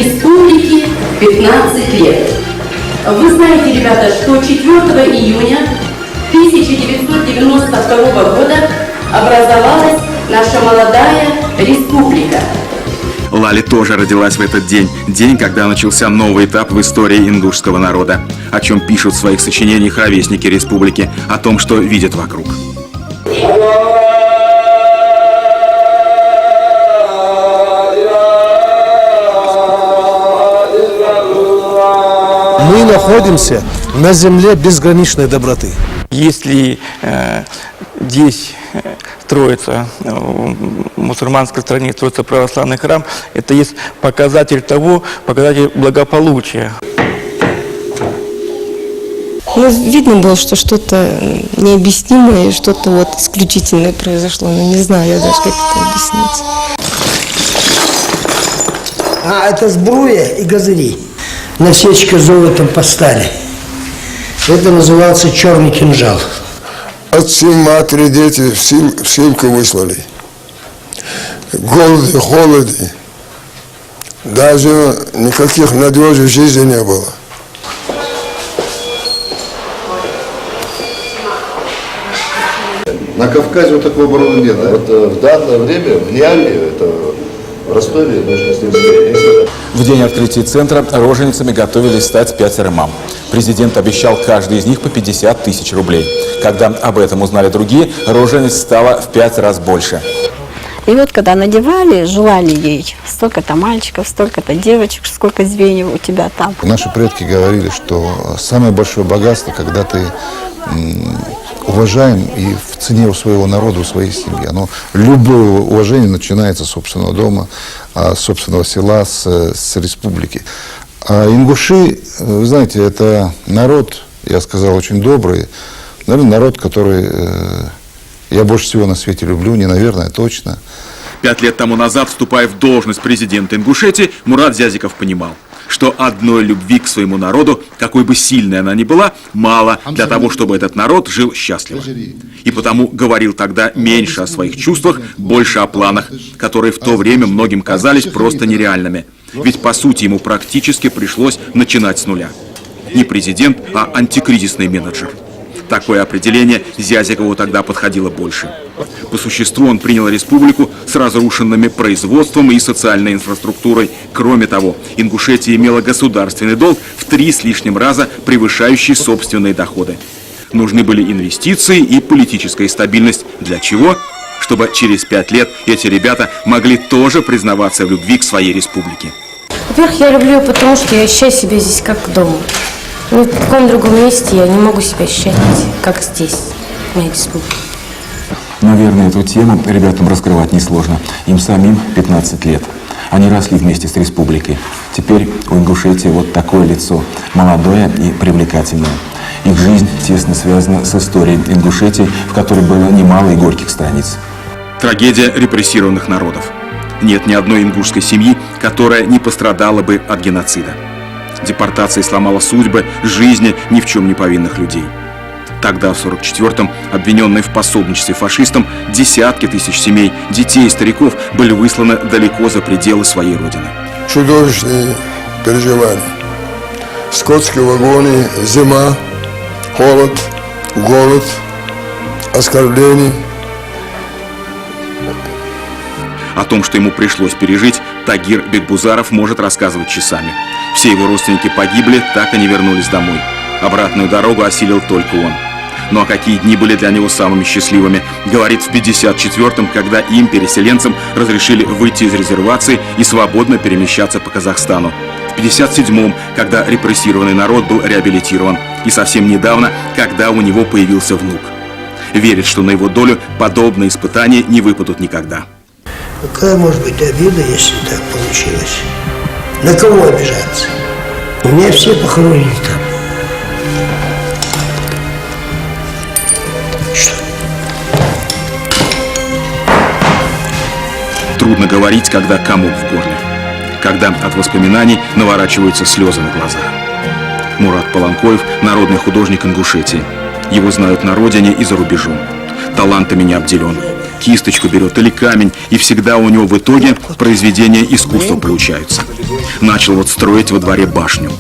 республики 15 лет. Вы знаете, ребята, что 4 июня 1992 года образовалась наша молодая республика. Лали тоже родилась в этот день. День, когда начался новый этап в истории ингушского народа. О чем пишут в своих сочинениях ровесники республики. О том, что видят вокруг. Мы находимся на земле безграничной доброты. Если здесь строится, в мусульманской стране строится православный храм, это есть показатель благополучия. Ну, видно было, что что-то необъяснимое, что-то вот исключительное произошло. Но не знаю я даже, как это объяснить. А это сбруя и газыри. Насечка золотом поставили. Это назывался черный кинжал. Отцы, матери, дети в ссылку выслали. Голоде, холоде. Даже никаких надежд в жизни не было. На Кавказе вот такого обороны нет. Да? Вот в данное время в Ниаме, это в Ростове, нужно с ним встретиться. В день открытия центра роженицами готовились стать 5 мам. Президент обещал каждой из них по 50 тысяч рублей. Когда об этом узнали другие, рожениц стало в 5 раз больше. И вот когда надевали, желали ей столько-то мальчиков, столько-то девочек, сколько звеньев у тебя там. Наши предки говорили, что самое большое богатство, когда ты уважаем и в цене у своего народа, у своей семьи. Любое уважение начинается с собственного дома, с собственного села, с республики. А ингуши, вы знаете, это народ, я сказал, очень добрый, наверное, народ, который я больше всего на свете люблю, не наверное, точно. 5 лет тому назад, вступая в должность президента Ингушетии, Мурат Зязиков понимал, что одной любви к своему народу, какой бы сильной она ни была, мало для того, чтобы этот народ жил счастливо. И потому говорил тогда меньше о своих чувствах, больше о планах, которые в то время многим казались просто нереальными. Ведь, по сути, ему практически пришлось начинать с нуля. Не президент, а антикризисный менеджер. Такое определение Зязикову тогда подходило больше. По существу он принял республику с разрушенными производством и социальной инфраструктурой. Кроме того, Ингушетия имела государственный долг в 3 с лишним раза превышающий собственные доходы. Нужны были инвестиции и политическая стабильность. Для чего? Чтобы через 5 лет эти ребята могли тоже признаваться в любви к своей республике. Во-первых, я люблю ее, потому что я ощущаю себя здесь как дома. В каком другом месте я не могу себя ощущать, как здесь, в моей республике. Наверное, эту тему ребятам раскрывать несложно. Им самим 15 лет. Они росли вместе с республикой. Теперь у Ингушетии вот такое лицо, молодое и привлекательное. Их жизнь тесно связана с историей Ингушетии, в которой было немало и горьких страниц. Трагедия репрессированных народов. Нет ни одной ингушской семьи, которая не пострадала бы от геноцида. Депортация сломала судьбы, жизни ни в чем не повинных людей. Тогда, в 1944-м, обвиненные в пособничестве фашистам, десятки тысяч семей, детей и стариков были высланы далеко за пределы своей родины. Чудовищные переживания. Скотские вагоны, зима, холод, голод, оскорбления. О том, что ему пришлось пережить, Тагир Бекбузаров может рассказывать часами. Все его родственники погибли, так и не вернулись домой. Обратную дорогу осилил только он. Ну а какие дни были для него самыми счастливыми? Говорит, в 1954-м, когда им, переселенцам, разрешили выйти из резервации и свободно перемещаться по Казахстану. В 1957-м, когда репрессированный народ был реабилитирован. И совсем недавно, когда у него появился внук. Верит, что на его долю подобные испытания не выпадут никогда. Какая может быть обида, если так получилось? На кого обижаться? У меня все похоронены там. Что? Трудно говорить, когда комок в горле. Когда от воспоминаний наворачиваются слезы на глазах. Мурат Полонкоев – народный художник Ингушетии. Его знают на родине и за рубежом. Талантами не обделен. кисточку берет или камень, и всегда у него в итоге произведения искусства получаются. Начал вот строить во дворе башню.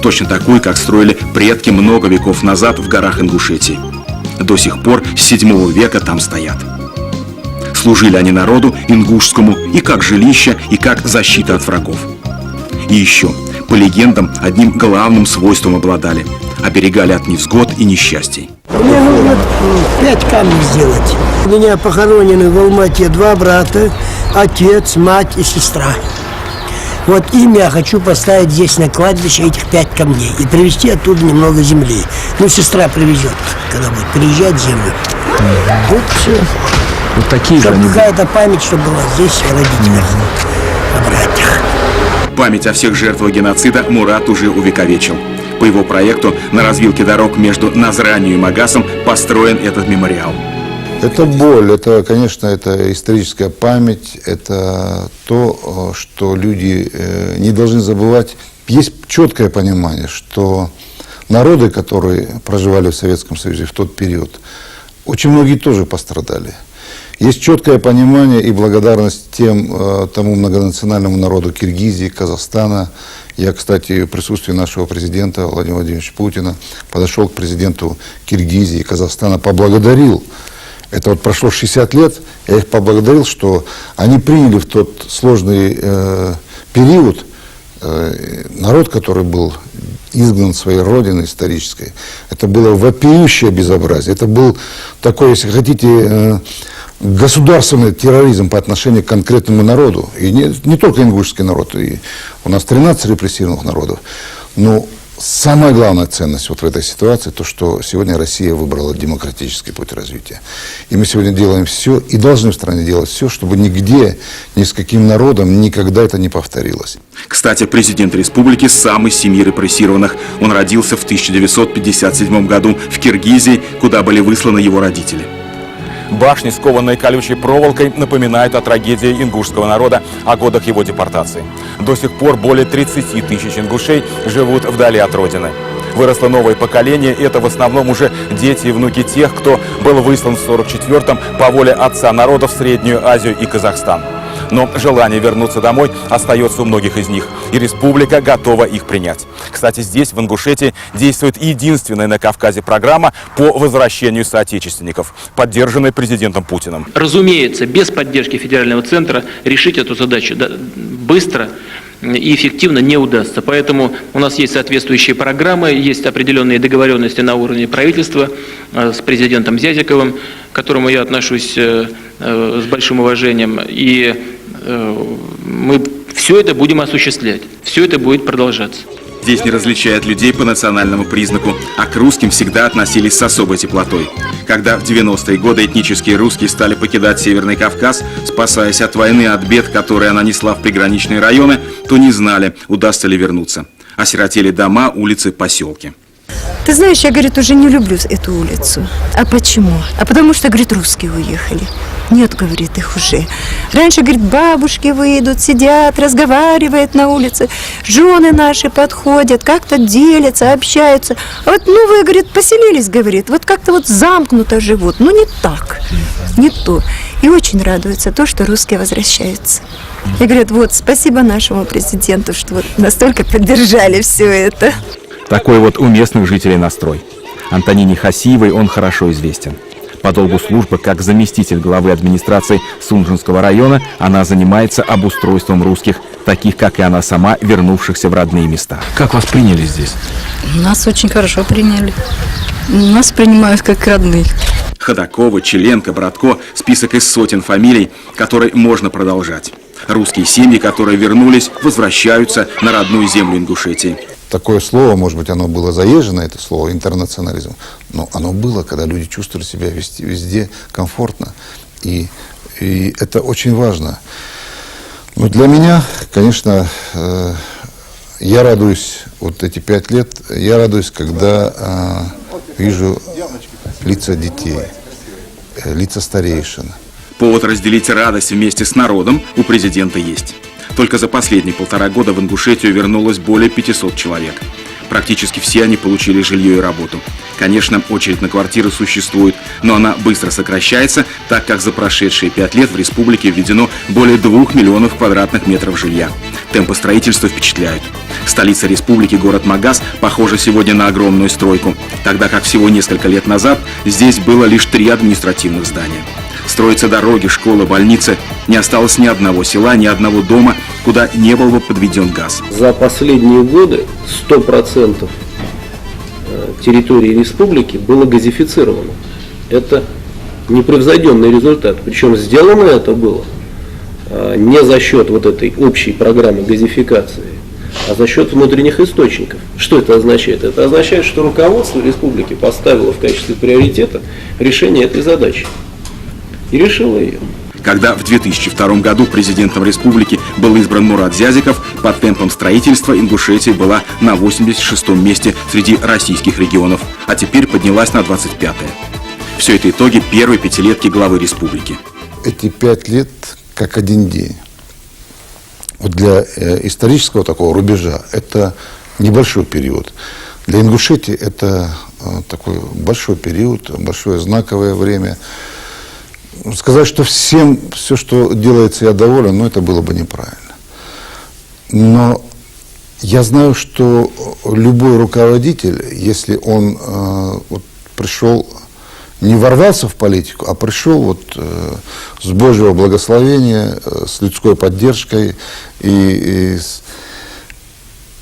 Точно такую, как строили предки много веков назад в горах Ингушетии. До сих пор с 7 века там стоят. Служили они народу ингушскому и как жилище, и как защита от врагов. И еще, по легендам, одним главным свойством обладали – оберегали от невзгод и несчастий. Мне нужно 5 камней сделать. У меня похоронены в Алмате 2 брата, отец, мать и сестра. Вот им я хочу поставить здесь на кладбище этих 5 камней и привезти оттуда немного земли. Ну, сестра привезет, когда будет приезжать землю. Вот все. Вот такие чтобы какая-то память, чтобы была здесь о родителях, о братьях. Память о всех жертвах геноцида Мурат уже увековечил. По его проекту на развилке дорог между Назранью и Магасом построен этот мемориал. Это боль, это, конечно, это историческая память, это то, что люди не должны забывать. Есть четкое понимание, что народы, которые проживали в Советском Союзе в тот период, очень многие тоже пострадали. Есть четкое понимание и благодарность тому многонациональному народу Киргизии, Казахстана. Я, кстати, в присутствии нашего президента Владимира Владимировича Путина подошел к президенту Киргизии и Казахстана, поблагодарил. Это вот прошло 60 лет, я их поблагодарил, что они приняли в тот сложный период народ, который был изгнан своей родины исторической. Это было вопиющее безобразие. Это был такой, если хотите, государственный терроризм по отношению к конкретному народу. И не только ингушский народ, и у нас 13 репрессированных народов. Но самая главная ценность вот в этой ситуации, то, что сегодня Россия выбрала демократический путь развития. И мы сегодня делаем все, и должны в стране делать все, чтобы нигде, ни с каким народом никогда это не повторилось. Кстати, президент республики сам из семьи репрессированных. Он родился в 1957 году в Киргизии, куда были высланы его родители. Башни, скованные колючей проволокой, напоминают о трагедии ингушского народа, о годах его депортации. До сих пор более 30 тысяч ингушей живут вдали от родины. Выросло новое поколение, и это в основном уже дети и внуки тех, кто был выслан в 1944-м по воле отца народа в Среднюю Азию и Казахстан. Но желание вернуться домой остается у многих из них, и республика готова их принять. Кстати, здесь, в Ингушетии, действует единственная на Кавказе программа по возвращению соотечественников, поддержанная президентом Путиным. Разумеется, без поддержки федерального центра решить эту задачу быстро и эффективно не удастся. Поэтому у нас есть соответствующие программы, есть определенные договоренности на уровне правительства с президентом Зязиковым, к которому я отношусь с большим уважением. И мы все это будем осуществлять, все это будет продолжаться. Здесь не различают людей по национальному признаку, а к русским всегда относились с особой теплотой. Когда в 90-е годы этнические русские стали покидать Северный Кавказ, спасаясь от войны, от бед, которые она несла в приграничные районы, то не знали, удастся ли вернуться. Осиротели дома, улицы, поселки. Ты знаешь, я, говорит, уже не люблю эту улицу. А почему? А потому что, говорит, русские уехали. Нет, говорит, их уже. Раньше, говорит, бабушки выйдут, сидят, разговаривают на улице. Жены наши подходят, как-то делятся, общаются. А вот новые, говорит, поселились, говорит, вот как-то вот замкнуто живут. Ну, не так, не то. И очень радуются то, что русские возвращаются. И говорят, вот, спасибо нашему президенту, что вот настолько поддержали все это. Такой вот у местных жителей настрой. Антонине Хасиевой он хорошо известен. По долгу службы, как заместитель главы администрации Сунжинского района, она занимается обустройством русских, таких, как и она сама, вернувшихся в родные места. Как вас приняли здесь? Нас очень хорошо приняли. Нас принимают как родных. Ходакова, Челенко, Братко – список из сотен фамилий, который можно продолжать. Русские семьи, которые вернулись, возвращаются на родную землю Ингушетии. Такое слово, может быть, оно было заезжено, это слово интернационализм, но оно было, когда люди чувствовали себя везде комфортно. И это очень важно. Но для меня, конечно, я радуюсь, вот эти 5 лет, я радуюсь, когда вижу лица детей, лица старейшин. Повод разделить радость вместе с народом у президента есть. Только за последние 1,5 года в Ингушетию вернулось более 500 человек. Практически все они получили жилье и работу. Конечно, очередь на квартиры существует, но она быстро сокращается, так как за прошедшие 5 лет в республике введено более 2 миллионов квадратных метров жилья. Темпы строительства впечатляют. Столица республики, город Магаз, похожа сегодня на огромную стройку, тогда как всего несколько лет назад здесь было лишь 3 административных здания. Строятся дороги, школы, больницы. Не осталось ни одного села, ни одного дома, куда не был бы подведен газ. За последние годы 100% территории республики было газифицировано. Это непревзойденный результат. Причем сделано это было не за счет вот этой общей программы газификации, а за счет внутренних источников. Что это означает? Это означает, что руководство республики поставило в качестве приоритета решение этой задачи. И решило ее. Когда в 2002 году президентом республики был избран Мурат Зязиков, по темпам строительства Ингушетия была на 86-м месте среди российских регионов, а теперь поднялась на 25-е. Все это итоги первой пятилетки главы республики. Эти 5 лет как один день. Вот для исторического такого рубежа это небольшой период. Для Ингушетии это такой большой период, большое знаковое время. Сказать, что всем все, что делается, я доволен, но это было бы неправильно. Но я знаю, что любой руководитель, если он вот пришел, не ворвался в политику, а пришел вот с Божьего благословения, с людской поддержкой,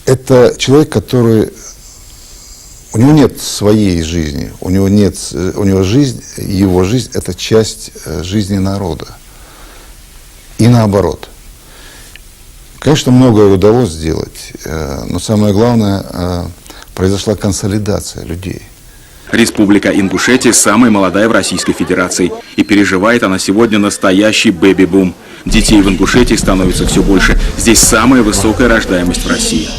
это человек, который... У него нет своей жизни, у него жизнь, его жизнь – это часть жизни народа. И наоборот. Конечно, многое удалось сделать, но самое главное, произошла консолидация людей. Республика Ингушетия самая молодая в Российской Федерации, и переживает она сегодня настоящий бэби-бум. Детей в Ингушетии становится все больше. Здесь самая высокая рождаемость в России.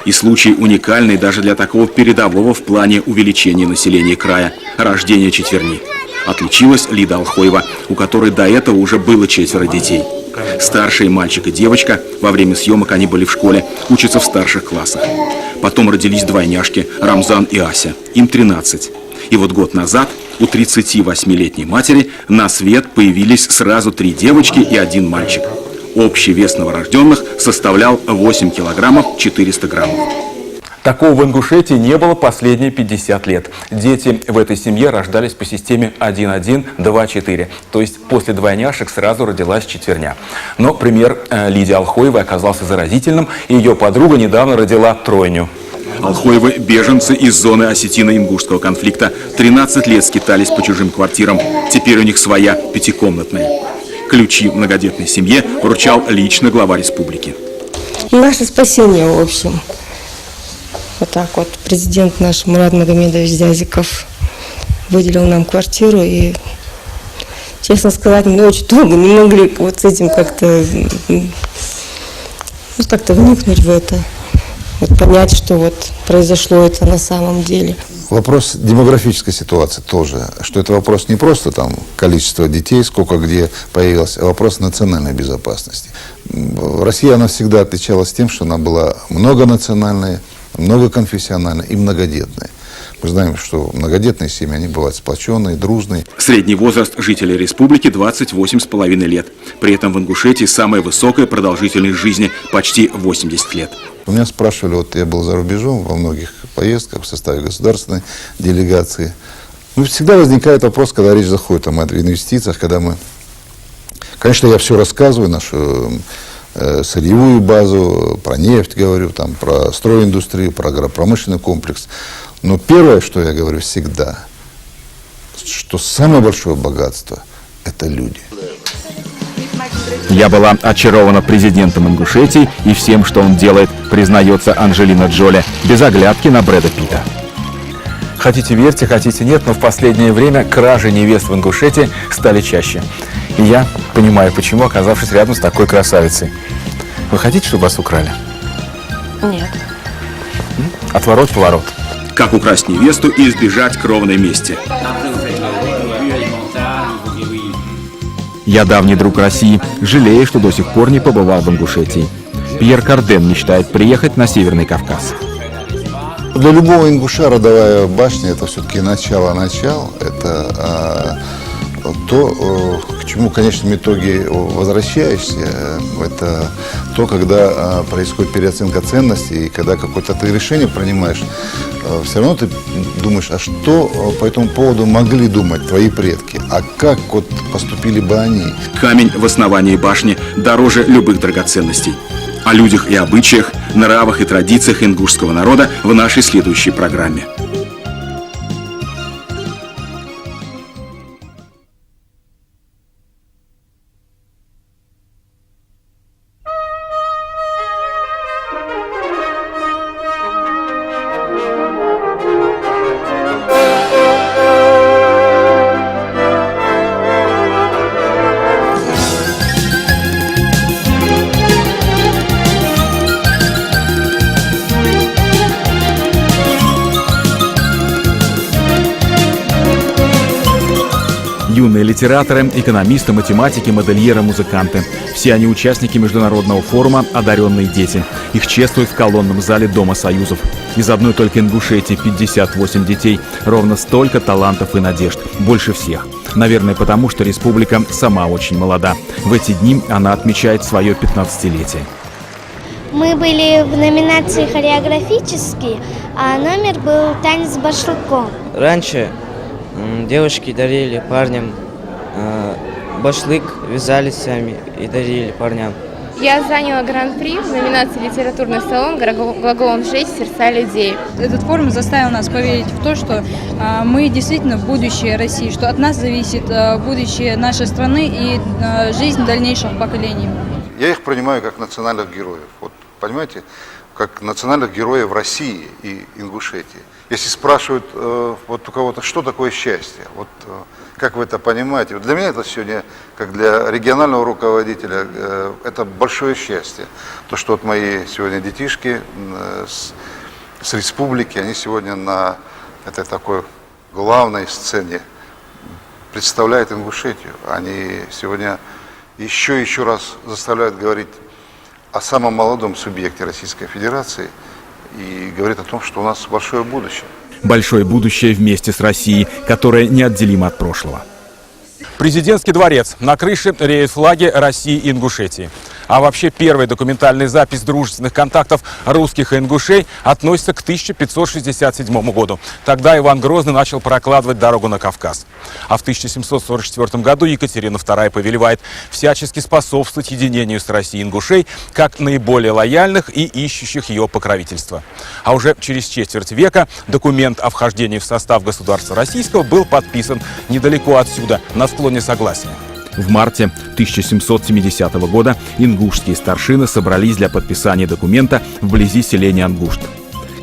И случай уникальный даже для такого передового в плане увеличения населения края – рождения четверни. Отличилась Лида Алхоева, у которой до этого уже было 4 детей. Старший мальчик и девочка, во время съемок они были в школе, учатся в старших классах. Потом родились двойняшки Рамзан и Ася, им 13. И вот год назад у 38-летней матери на свет появились сразу 3 девочки и 1 мальчик. Общий вес новорожденных составлял 8 килограммов 400 граммов. Такого в Ингушетии не было последние 50 лет. Дети в этой семье рождались по системе 1-1, 2-4. То есть после двойняшек сразу родилась четверня. Но пример Лидии Алхоевой оказался заразительным, и ее подруга недавно родила тройню. Алхоевы – беженцы из зоны осетино-ингушского конфликта. 13 лет скитались по чужим квартирам. Теперь у них своя 5-комнатная. Ключи многодетной семье вручал лично глава республики. Наше спасение, в общем. Вот так вот президент наш Мурат Магомедович Зязиков выделил нам квартиру. И, честно сказать, мы очень долго не могли вот с этим как-то вникнуть в это. Вот понять, что вот произошло это на самом деле. Вопрос демографической ситуации тоже, что это вопрос не просто там количество детей, сколько где появилось, а вопрос национальной безопасности. Россия, она всегда отличалась тем, что она была многонациональной, многоконфессиональной и многодетной. Мы знаем, что многодетные семьи, они бывают сплоченные, дружные. Средний возраст жителей республики 28,5 лет. При этом в Ингушетии самая высокая продолжительность жизни – почти 80 лет. У меня спрашивали, вот я был за рубежом во многих поездках в составе государственной делегации. Ну, всегда возникает вопрос, когда речь заходит о инвестициях, когда мы... Конечно, я все рассказываю, нашу сырьевую базу, про нефть говорю, там, про стройиндустрию, про агропромышленный комплекс. Но первое, что я говорю всегда, что самое большое богатство – это люди. Я была очарована президентом Ингушетии и всем, что он делает, признается Анджелина Джоли, без оглядки на Брэда Питта. Хотите верьте, хотите нет, но в последнее время кражи невест в Ингушетии стали чаще. И я понимаю, почему, оказавшись рядом с такой красавицей. Вы хотите, чтобы вас украли? Нет. Отворот-поворот. Как украсть невесту и избежать кровной мести. Я давний друг России, жалею, что до сих пор не побывал в Ингушетии. Пьер Карден мечтает приехать на Северный Кавказ. Для любого ингуша родовая башня – это все-таки начало-начал. Это то, к чему в конечном итоге возвращаешься. Это то, когда происходит переоценка ценностей, и когда какое-то ты решение принимаешь, все равно ты думаешь, а что по этому поводу могли думать твои предки, а как вот поступили бы они. Камень в основании башни дороже любых драгоценностей. О людях и обычаях, нравах и традициях ингушского народа в нашей следующей программе. Юные литераторы, экономисты, математики, модельеры, музыканты. Все они участники международного форума «Одаренные дети». Их чествуют в колонном зале Дома Союзов. Из одной только Ингушетии 58 детей. Ровно столько талантов и надежд. Больше всех. Наверное, потому что республика сама очень молода. В эти дни она отмечает свое 15-летие. Мы были в номинации хореографический, а номер был танец башлыком. Раньше девушки дарили парням башлык, вязали сами и дарили парням. Я заняла гран-при в номинации «Литературный салон» глаголом «Сжечь сердца людей». Этот форум заставил нас поверить в то, что мы действительно будущее России, что от нас зависит будущее нашей страны и жизнь дальнейших поколений. Я их принимаю как национальных героев. Вот, понимаете, как национальных героев России и Ингушетии. Если спрашивают вот у кого-то, что такое счастье, вот как вы это понимаете, вот для меня это сегодня, как для регионального руководителя, это большое счастье. То, что вот мои сегодня детишки с республики, они сегодня на этой такой главной сцене представляют Ингушетию. Они сегодня еще раз заставляют говорить о самом молодом субъекте Российской Федерации и говорит о том, что у нас большое будущее. Большое будущее вместе с Россией, которое неотделимо от прошлого. Президентский дворец. На крыше реют флаги России и Ингушетии. А вообще первая документальная запись дружественных контактов русских и ингушей относится к 1567 году. Тогда Иван Грозный начал прокладывать дорогу на Кавказ. А в 1744 году Екатерина II повелевает всячески способствовать единению с Россией ингушей как наиболее лояльных и ищущих ее покровительства. А уже через четверть века документ о вхождении в состав государства российского был подписан недалеко отсюда, на склоне Согласия. В марте 1770 года ингушские старшины собрались для подписания документа вблизи селения Ангушт.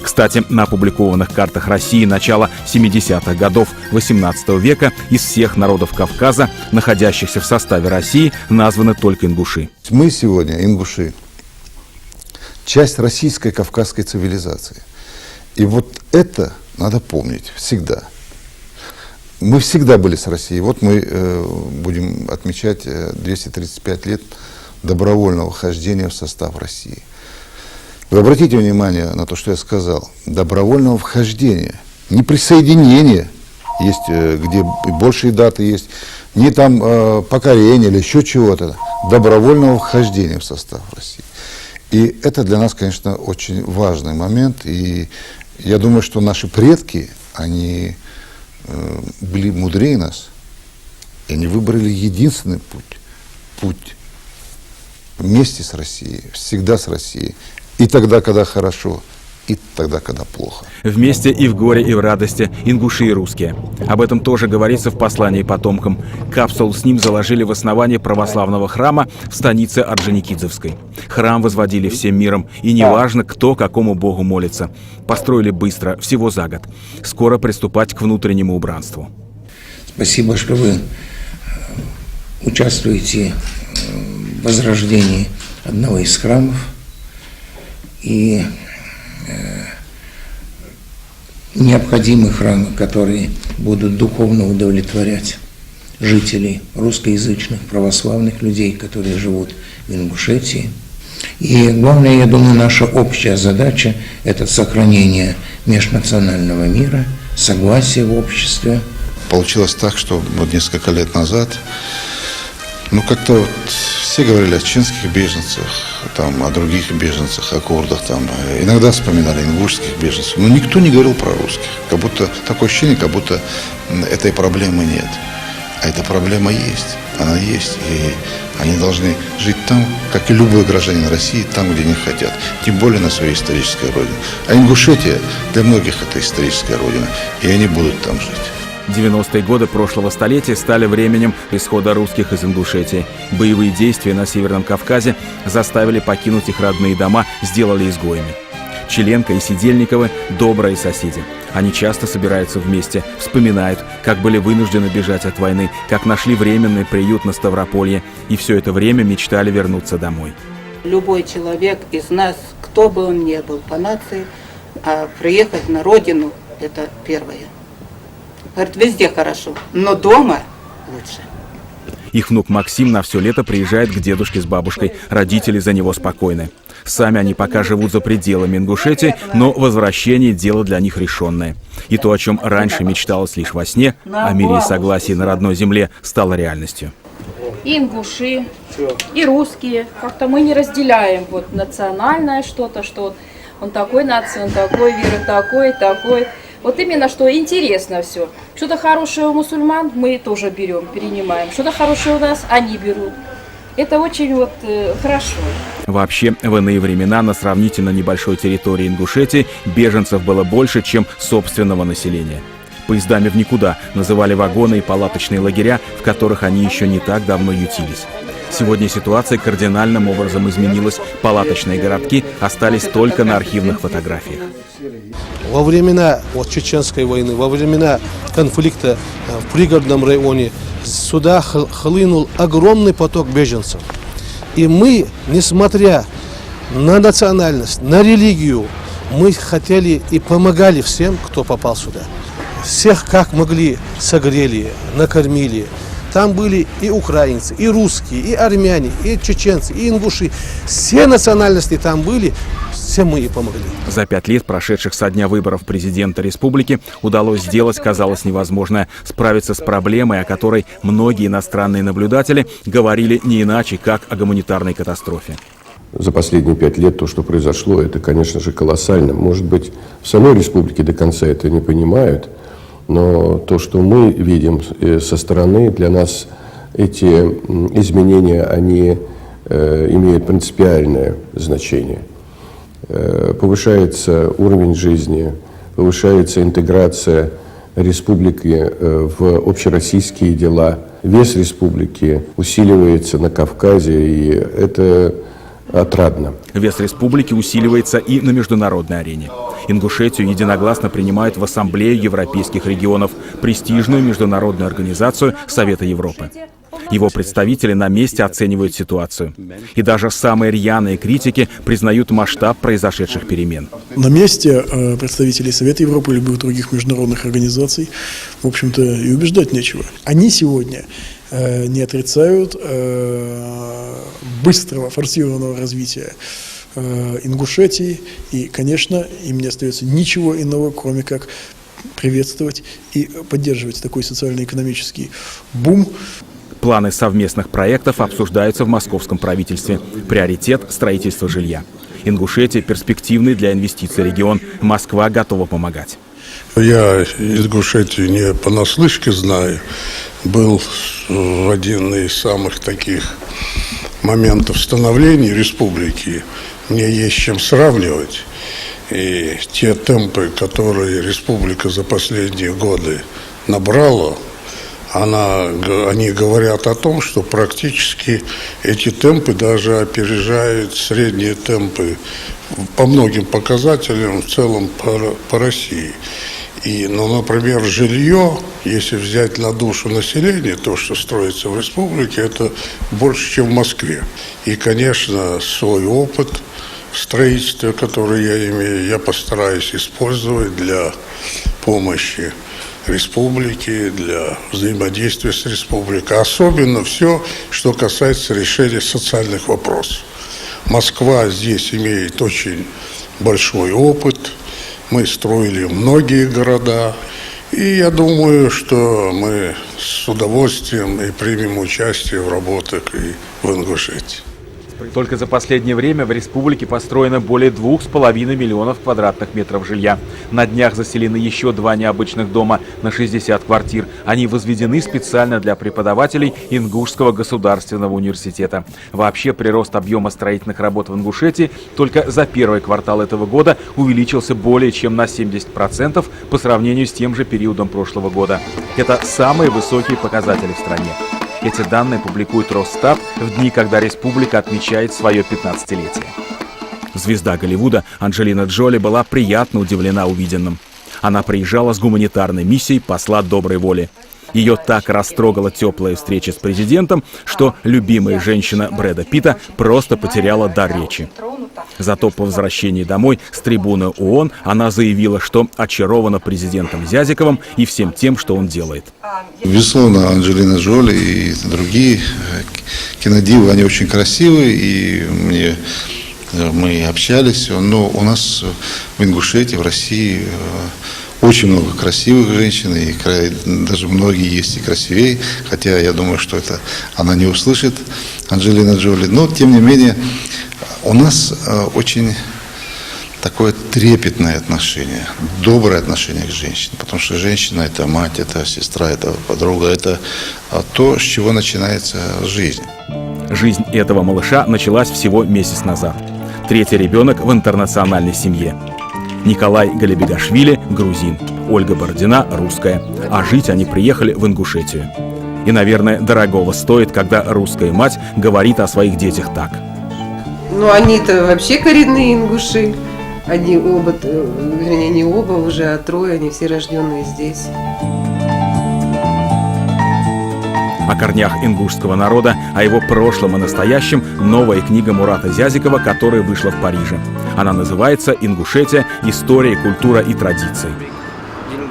Кстати, на опубликованных картах России начала 70-х годов XVIII века из всех народов Кавказа, находящихся в составе России, названы только ингуши. Мы сегодня, ингуши, часть российской кавказской цивилизации. И вот это надо помнить всегда. Мы всегда были с Россией. Вот мы будем отмечать 235 лет добровольного вхождения в состав России. Вы обратите внимание на то, что я сказал. Добровольного вхождения. Не присоединения, есть, где большие даты есть, не там покорения или еще чего-то. Добровольного вхождения в состав России. И это для нас, конечно, очень важный момент. И я думаю, что наши предки, они были мудрее нас, и они выбрали единственный путь вместе с Россией, всегда с Россией, и тогда, когда хорошо, и тогда, когда плохо. Вместе и в горе, и в радости ингуши и русские. Об этом тоже говорится в послании потомкам. Капсулу с ним заложили в основание православного храма в станице Орджоникидзевской. Храм возводили всем миром, и неважно, кто какому богу молится. Построили быстро, всего за год. Скоро приступать к внутреннему убранству. Спасибо, что вы участвуете в возрождении одного из храмов. И необходимы храмы, которые будут духовно удовлетворять жителей русскоязычных православных людей, которые живут в Ингушетии. И главное, я думаю, наша общая задача – это сохранение межнационального мира, согласия в обществе. Получилось так, что вот несколько лет назад, как-то вот все говорили о чеченских беженцах, там, о других беженцах, о курдах, там, иногда вспоминали ингушских беженцев, но никто не говорил про русских. Как будто такое ощущение, как будто этой проблемы нет. А эта проблема есть, она есть, и они должны жить там, как и любой гражданин России, там, где они хотят, тем более на своей исторической родине. А Ингушетия для многих это историческая родина, и они будут там жить. 90-е годы прошлого столетия стали временем исхода русских из Ингушетии. Боевые действия на Северном Кавказе заставили покинуть их родные дома, сделали изгоями. Челенко и Сидельниковы – добрые соседи. Они часто собираются вместе, вспоминают, как были вынуждены бежать от войны, как нашли временный приют на Ставрополье, и все это время мечтали вернуться домой. Любой человек из нас, кто бы он ни был по нации, приехать на родину – это первое. Говорит, везде хорошо, но дома лучше. Их внук Максим на все лето приезжает к дедушке с бабушкой. Родители за него спокойны. Сами они пока живут за пределами Ингушетии, но возвращение – дело для них решенное. И то, о чем раньше мечталось лишь во сне, о мире и согласии на родной земле, стало реальностью. И ингуши, и русские. Как-то мы не разделяем вот национальное что-то, что он такой нации, он такой веры, такой. Вот именно, что интересно все. Что-то хорошее у мусульман мы тоже берем, перенимаем. Что-то хорошее у нас они берут. Это очень хорошо. Вообще, в иные времена на сравнительно небольшой территории Ингушетии беженцев было больше, чем собственного населения. Поездами в никуда называли вагоны и палаточные лагеря, в которых они еще не так давно ютились. Сегодня ситуация кардинальным образом изменилась. Палаточные городки остались только на архивных фотографиях. Во времена Чеченской войны, во времена конфликта в пригородном районе сюда хлынул огромный поток беженцев. И мы, несмотря на национальность, на религию, мы хотели и помогали всем, кто попал сюда. Всех как могли согрели, накормили. Там были и украинцы, и русские, и армяне, и чеченцы, и ингуши. Все национальности там были, всем мы и помогли. За 5 лет, прошедших со дня выборов президента республики, удалось сделать, казалось, невозможное – справиться с проблемой, о которой многие иностранные наблюдатели говорили не иначе, как о гуманитарной катастрофе. За последние 5 лет то, что произошло, это, конечно же, колоссально. Может быть, в самой республике до конца это не понимают, но то, что мы видим со стороны, для нас эти изменения, они имеют принципиальное значение. Повышается уровень жизни, повышается интеграция республики в общероссийские дела. Вес республики усиливается на Кавказе, и это отрадно. Вес республики усиливается и на международной арене. Ингушетию единогласно принимают в Ассамблею европейских регионов, престижную международную организацию Совета Европы. Его представители на месте оценивают ситуацию. И даже самые рьяные критики признают масштаб произошедших перемен. На месте представителей Совета Европы и любых других международных организаций, в общем-то, и убеждать нечего. Они сегодня не отрицают быстрого, форсированного развития Ингушетии. И, конечно, им не остается ничего иного, кроме как приветствовать и поддерживать такой социально-экономический бум. Планы совместных проектов обсуждаются в московском правительстве. Приоритет – строительство жилья. Ингушетия – перспективный для инвестиций регион. Москва готова помогать. Я Ингушетию не понаслышке знаю. Был в один из самых таких моментов становления республики. Мне есть чем сравнивать. И те темпы, которые республика за последние годы набрала, они говорят о том, что практически эти темпы даже опережают средние темпы по многим показателям в целом по России. Например, жилье, если взять на душу населения, то, что строится в республике, это больше, чем в Москве. И, конечно, свой опыт в строительстве, который я имею, я постараюсь использовать для помощи республики, для взаимодействия с республикой. Особенно все, что касается решения социальных вопросов. Москва здесь имеет очень большой опыт. Мы строили многие города. И я думаю, что мы с удовольствием и примем участие в работах и в Ингушетии. Только за последнее время в республике построено более 2,5 миллионов квадратных метров жилья. На днях заселены еще 2 необычных дома на 60 квартир. Они возведены специально для преподавателей Ингушского государственного университета. Вообще прирост объема строительных работ в Ингушетии только за первый квартал этого года увеличился более чем на 70% по сравнению с тем же периодом прошлого года. Это самые высокие показатели в стране. Эти данные публикует Росстат в дни, когда республика отмечает свое 15-летие. Звезда Голливуда Анджелина Джоли была приятно удивлена увиденным. Она приезжала с гуманитарной миссией посла доброй воли. Ее так растрогала теплая встреча с президентом, что любимая женщина Брэда Питта просто потеряла дар речи. Зато по возвращении домой с трибуны ООН она заявила, что очарована президентом Зязиковым и всем тем, что он делает. Безусловно, Анджелина Джоли и другие кинодивы, они очень красивые, и мы общались, но у нас в Ингушетии, в России очень много красивых женщин, и даже многие есть и красивее, хотя я думаю, что это она не услышит, Анджелина Джоли. Но, тем не менее, у нас очень такое трепетное отношение, доброе отношение к женщине, потому что женщина – это мать, это сестра, это подруга, это то, с чего начинается жизнь. Жизнь этого малыша началась всего месяц назад. 3-й ребенок в интернациональной семье. Николай Галибегашвили – грузин, Ольга Бородина – русская, а жить они приехали в Ингушетию. И, наверное, дорогого стоит, когда русская мать говорит о своих детях так. Ну, они-то вообще коренные ингуши. Они оба, вернее, не оба уже, а 3, они все рожденные здесь. О корнях ингушского народа, о его прошлом и настоящем новая книга Мурата Зязикова, которая вышла в Париже. Она называется «Ингушетия. История, культура и традиции».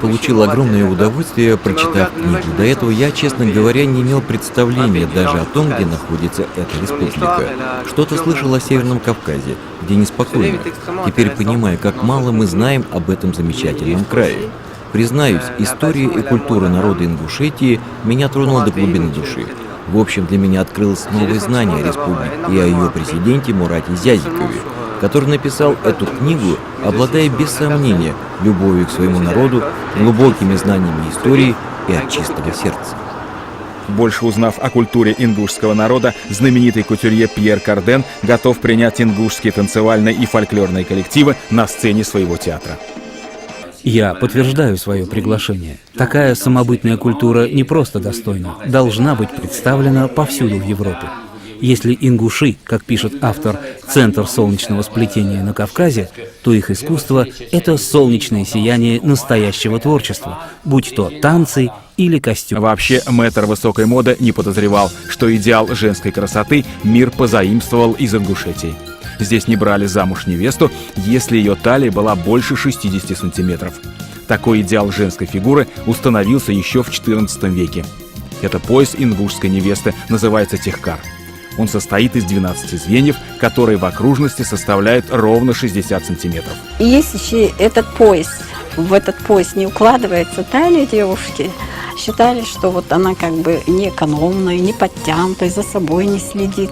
Получил огромное удовольствие, прочитав книгу. До этого я, честно говоря, не имел представления даже о том, где находится эта республика. Что-то слышал о Северном Кавказе, где неспокойно. Теперь понимаю, как мало мы знаем об этом замечательном крае. Признаюсь, история и культура народа Ингушетии меня тронула до глубины души. В общем, для меня открылось новое знание о республике и о ее президенте Мурате Зязикове, который написал эту книгу, обладая без сомнения любовью к своему народу, глубокими знаниями истории и от чистого сердца. Больше узнав о культуре ингушского народа, знаменитый кутюрье Пьер Карден готов принять ингушские танцевальные и фольклорные коллективы на сцене своего театра. Я подтверждаю свое приглашение. Такая самобытная культура не просто достойна, должна быть представлена повсюду в Европе. Если ингуши, как пишет автор, центр солнечного сплетения на Кавказе, то их искусство – это солнечное сияние настоящего творчества, будь то танцы или костюм. Вообще, мэтр высокой моды не подозревал, что идеал женской красоты мир позаимствовал из Ингушетии. Здесь не брали замуж невесту, если ее талия была больше 60 сантиметров. Такой идеал женской фигуры установился еще в XIV веке. Это пояс ингушской невесты, называется техкар. Он состоит из 12 звеньев, которые в окружности составляют ровно 60 сантиметров. И есть еще этот пояс. В этот пояс не укладывается талия девушки. Считали, что вот она как бы не экономная, не подтянутая, за собой не следит.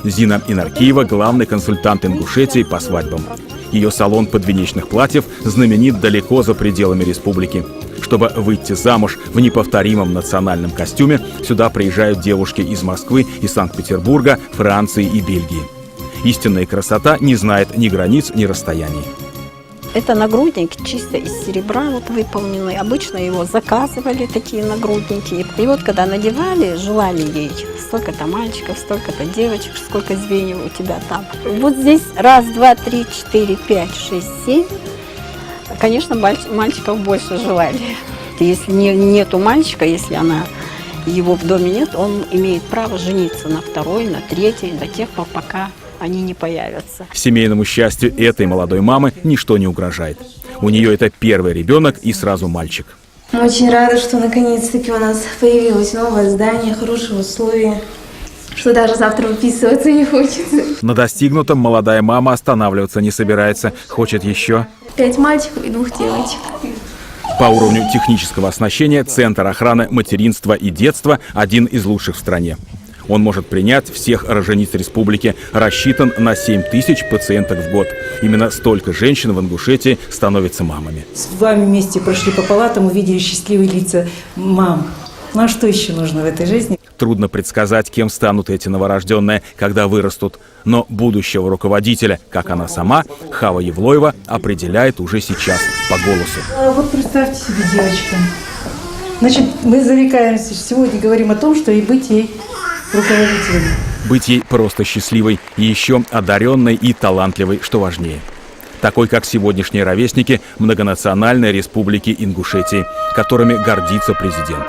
Зина Инаркиева – главный консультант Ингушетии по свадьбам. Ее салон подвенечных платьев знаменит далеко за пределами республики. Чтобы выйти замуж в неповторимом национальном костюме, сюда приезжают девушки из Москвы и Санкт-Петербурга, Франции и Бельгии. Истинная красота не знает ни границ, ни расстояний. Это нагрудник чисто из серебра вот выполненный. Обычно его заказывали, такие нагрудники. И вот когда надевали, желали ей столько-то мальчиков, столько-то девочек, сколько звеньев у тебя там. Вот здесь 1, 2, 3, 4, 5, 6, 7. Конечно, мальчиков больше желали. Если нету мальчика, если его в доме нет, он имеет право жениться на 2-й, на 3-й, до тех пор, пока они не появятся. Семейному счастью этой молодой мамы ничто не угрожает. У нее это первый ребенок и сразу мальчик. Мы очень рады, что наконец-таки у нас появилось новое здание, хорошие условия. что даже завтра выписываться не хочется. На достигнутом молодая мама останавливаться не собирается. Хочет еще. 5 мальчиков и 2 девочек. По уровню технического оснащения Центр охраны материнства и детства один из лучших в стране. Он может принять всех рожениц республики, рассчитан на 7 тысяч пациенток в год. Именно столько женщин в Ингушетии становятся мамами. С вами вместе прошли по палатам, увидели счастливые лица мам. Ну а что еще нужно в этой жизни? Трудно предсказать, кем станут эти новорожденные, когда вырастут. Но будущего руководителя, как она сама, Хава Евлоева, определяет уже сейчас по голосу. А вот представьте себе, девочка. Значит, мы зарекаемся, сегодня говорим о том, что и быть ей руководителем. Быть ей просто счастливой, и еще одаренной и талантливой, что важнее. Такой, как сегодняшние ровесники многонациональной республики Ингушетии, которыми гордится президент.